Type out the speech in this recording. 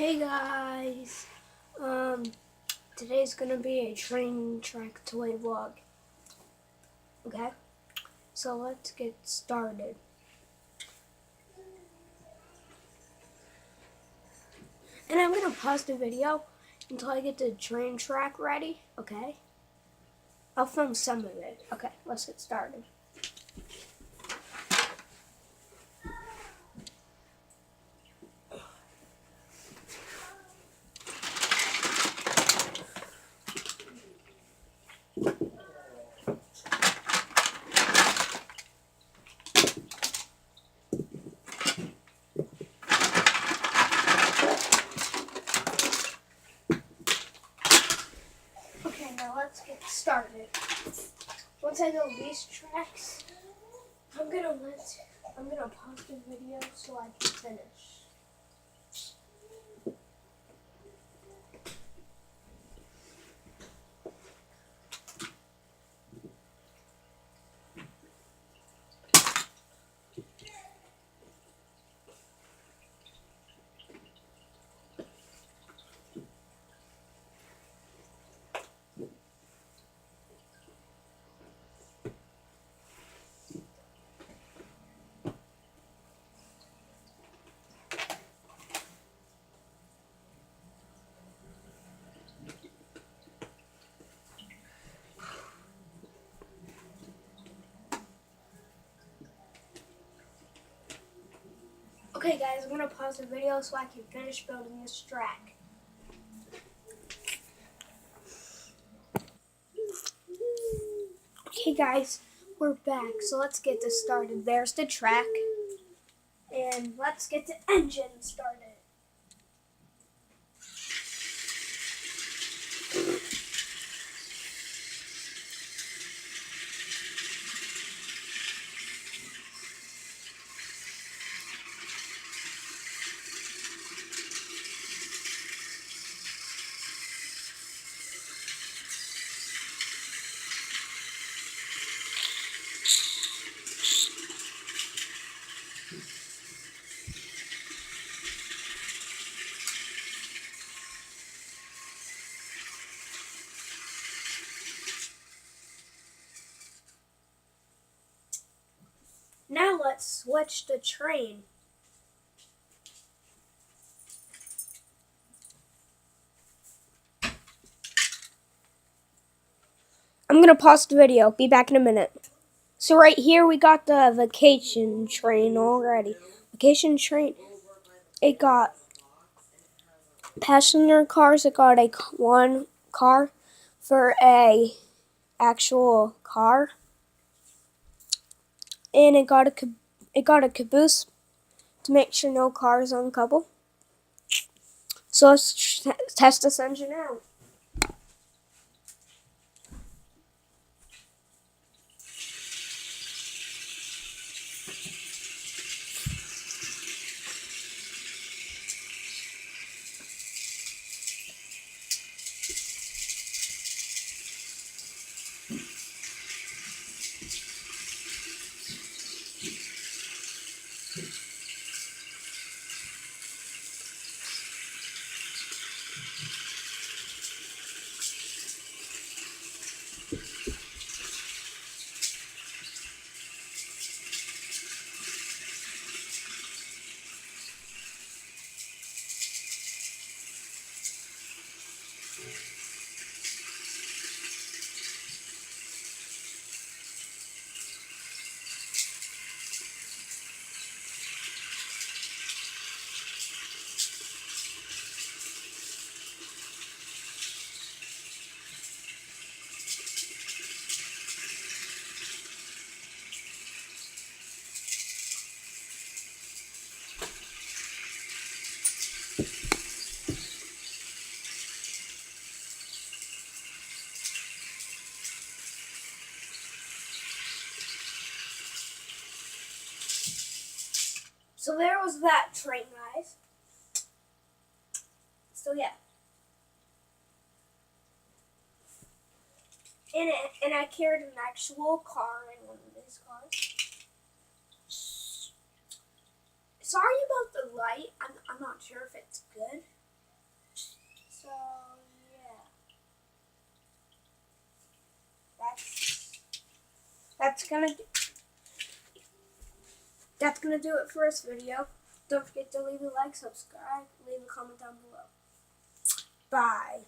Hey guys, today's gonna be a train track toy vlog. Okay, so let's get started. And I'm gonna pause the video until I get the train track ready. Okay, I'll film some of it. Okay, let's get started. Okay, now let's get started. Once I know these tracks, I'm gonna pause the video so I can finish. Okay guys, I'm gonna pause the video so I can finish building this track. Okay guys, we're back, so let's get this started. There's the track, and let's get the engine started. Now let's switch the train. I'm gonna pause the video, be back in a minute. So right here we got the vacation train already. Vacation train, it got passenger cars, it got one car for a actual car. And it got a caboose to make sure no cars uncouple. So let's test this engine out. So there was that train, guys. So yeah. And I carried an actual car in one of these cars. Sorry about the light. I'm not sure if it's good. that's gonna do it for this video. Don't forget to leave a like, subscribe, leave a comment down below. Bye.